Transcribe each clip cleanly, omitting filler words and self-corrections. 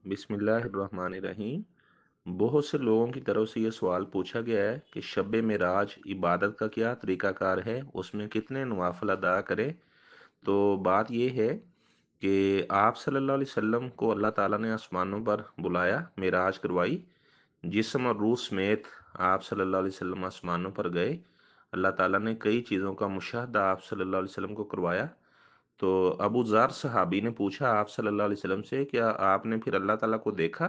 बिस्मिल्लाहिर्रहमानिर्रहीम। बहुत से लोगों की तरफ से ये सवाल पूछा गया है कि शब मेराज इबादत का क्या तरीकाकार है, उसमें कितने नवाफिल अदा करें। तो बात ये है कि आप सल्लल्लाहु अलैहि वसल्लम को अल्लाह ताला ने आसमानों पर बुलाया, मेराज करवाई। जिस्म और रूह समेत आप सल्लल्लाहु अलैहि वसल्लम आसमानों पर गए। अल्लाह ताला ने कई चीज़ों का मुशाहदा आप सल्लल्लाहु अलैहि वसल्लम को करवाया। तो अबू ज़र सहाबी ने पूछा आप सल्लल्लाहु अलैहि वसल्लम से, क्या आपने फिर अल्लाह ताला को देखा?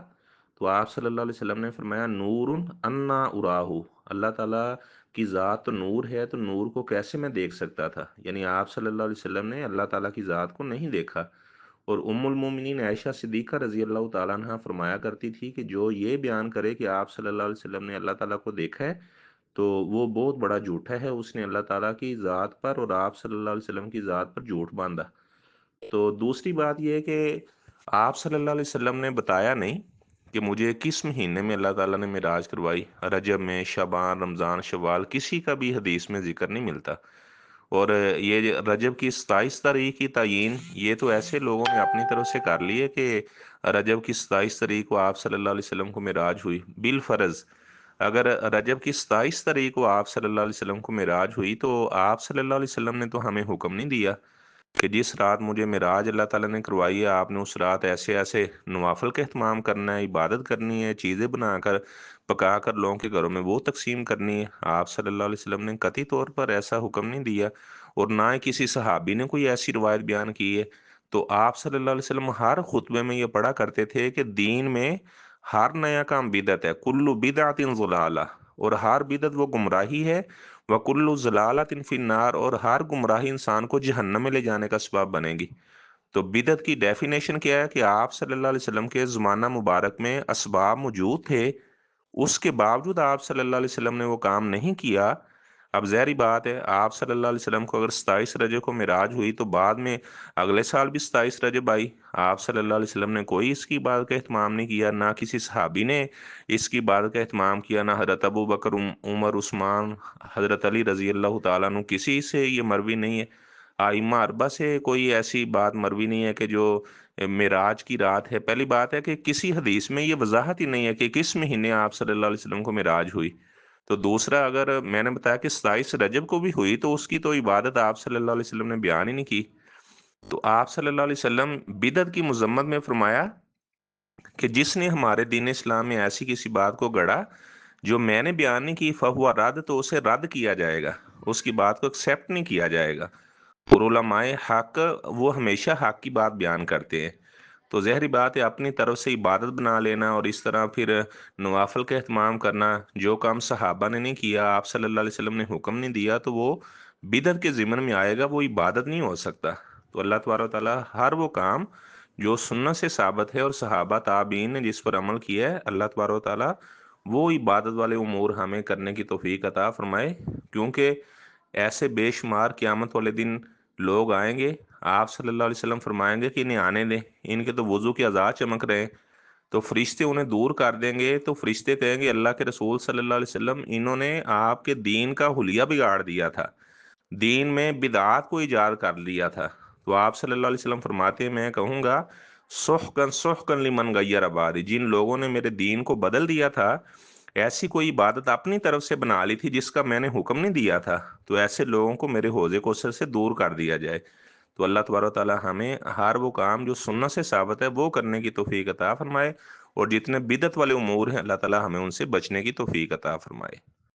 तो आप सल्लल्लाहु अलैहि वसल्लम ने फरमाया, नूरुन अन्ना उराहू। अल्लाह ताला की ज़ात तो नूर है, तो नूर को कैसे मैं देख सकता था? यानी आप सल्लल्लाहु अलैहि वसल्लम ने अल्लाह ताला की ज़ात को नहीं देखा। और उम्मुल मोमिनीन आयशा सिद्दीक़ा रज़ी अल्लाह ताला अन्हा फरमाया करती थी कि जो ये बयान करे कि आप सल्लल्लाहु अलैहि वसल्लम ने अल्लाह ताला को देखा है, तो वो बहुत बड़ा झूठा है। उसने अल्लाह ताला की ज़ात पर और आप सल्लल्लाहु अलैहि वसल्लम की ज़ात पर झूठ बांधा। तो दूसरी बात ये है कि आप सल्लल्लाहु अलैहि वसल्लम ने बताया नहीं कि मुझे किस महीने में अल्लाह ताला ने मिराज करवाई। रजब में, शबान, रमज़ान, शवाल, किसी का भी हदीस में जिक्र नहीं मिलता। और ये रजब की 27 तारीख की तयीन, ये तो ऐसे लोगों ने अपनी तरफ से कर ली है कि रजब की 27 तारीख को आप सल्लल्लाहु अलैहि वसल्लम को मिराज हुई बिल फर्ज। अगर रजब की 27 तारीख को आप सल्लल्लाहु अलैहि वसल्लम को मिराज हुई, तो आप सल्लल्लाहु अलैहि वसल्लम ने तो हमें हुक्म नहीं दिया कि जिस रात मुझे मिराज अल्लाह ताला ने करवाई है, आपने उस रात ऐसे ऐसे नवाफिल का एहतमाम करना है, इबादत करनी है, चीज़ें बनाकर पका कर लोगों के घरों में वो तकसीम करनी है। आप सल्लल्लाहु अलैहि वसल्लम ने कतई तौर पर ऐसा हुक्म नहीं दिया, और ना ही किसी सहाबी ने कोई ऐसी रिवायत बयान की है। तो आप सल्लल्लाहु अलैहि वसल्लम हर खुतबे में ये पढ़ा करते थे कि दीन में हर नया काम बिदत है, कुल्लु बिदअतिन ज़लाला, और हर बिदत वो गुमराही है। वकुल्लु ज़लालतिन फिन्नार, और हर गुमराही इंसान को जहन्नम में ले जाने का सबब बनेगी। तो बिदत की डेफिनेशन क्या है कि आप सल्लल्लाहु अलैहि वसल्लम के ज़माना मुबारक में असबाब मौजूद थे, उसके बावजूद आप सल्लल्लाहु अलैहि वसल्लम ने वो काम नहीं किया। अब ज़ाहिर बात है, आप सल्लल्लाहु अलैहि वसल्लम को अगर 27 रजब को मिराज हुई, तो बाद में अगले साल भी 27 रजब आई। आप सल्लल्लाहु अलैहि वसल्लम ने कोई इसकी इबादत का एहतमाम नहीं किया, ना किसी सहाबी ने इसकी इबादत का एहतमाम किया, ना हज़रत अबू बकर, उमर, उस्मान, हज़रत अली रज़ी अल्लाह ताला अन्हु, किसी से ये मरवी नहीं है। आइम्मा अरबा से कोई ऐसी बात मरवी नहीं है कि जो मेराज की रात है। पहली बात है कि किसी हदीस में ये वजाहत ही नहीं है कि किस महीने आप सल्लल्लाहु अलैहि वसल्लम को मेराज हुई। तो दूसरा, अगर मैंने बताया कि 27 रजब को भी हुई, तो उसकी तो इबादत आप सल्लल्लाहु अलैहि वसल्लम ने बयान ही नहीं की। तो आप सल्लल्लाहु अलैहि वसल्लम बिदत की मजम्मत में फरमाया कि जिसने हमारे दीन इस्लाम में ऐसी किसी बात को गढ़ा जो मैंने बयान नहीं की, फहुआ रद्द, तो उसे रद्द किया जाएगा, उसकी बात को एक्सेप्ट नहीं किया जाएगा। और उलमाए हक, वो हमेशा हक की बात बयान करते हैं। तो ज़ाहिर बात है, अपनी तरफ से इबादत बना लेना और इस तरह फिर नवाफिल का एहतमाम करना, जो काम सहाबा ने नहीं किया, आप सल्लल्लाहु अलैहि वसल्लम ने हुक्म नहीं दिया, तो वो बिदत के ज़िमन में आएगा, वो इबादत नहीं हो सकता। तो अल्लाह तबारक व तआला हर वो काम जो सुन्नत से साबित है और सहाबा ताबीन ने जिस पर अमल किया है, अल्लाह तबारक व तआला वो इबादत वाले उमूर हमें करने की तौफीक अता फरमाए। क्योंकि ऐसे बेशुमार क़यामत वाले दिन लोग आएंगे, आप सल्लल्लाहु अलैहि वसल्लम फरमाएंगे कि इन्हें आने दें, इनके तो वजू के अज़ा चमक रहे हैं। तो फरिश्ते उन्हें दूर कर देंगे, तो फरिश्ते कहेंगे, अल्लाह के रसूल सल्लल्लाहु अलैहि वसल्लम, इन्होंने आपके दीन का हुलिया बिगाड़ दिया था, दीन में बिदआत को ईजाद कर लिया था। तो आप सल्लल्लाहु अलैहि वसल्लम फरमाते हैं, मैं कहूँगा, सुहकन लिमन गय्यर आबादी, जिन लोगों ने मेरे दीन को बदल दिया था, ऐसी कोई इबादत अपनी तरफ से बना ली थी जिसका मैंने हुक्म नहीं दिया था, तो ऐसे लोगों को मेरे हौज़े कौसर से दूर कर दिया जाए। तो अल्लाह तबारक व तआला हमें हर वो काम जो सुन्नत से साबित है वो करने की तौफीक अता फरमाए, और जितने बिदत वाले उमूर हैं, अल्लाह ताला हमें उनसे बचने की तौफीक अता फरमाए।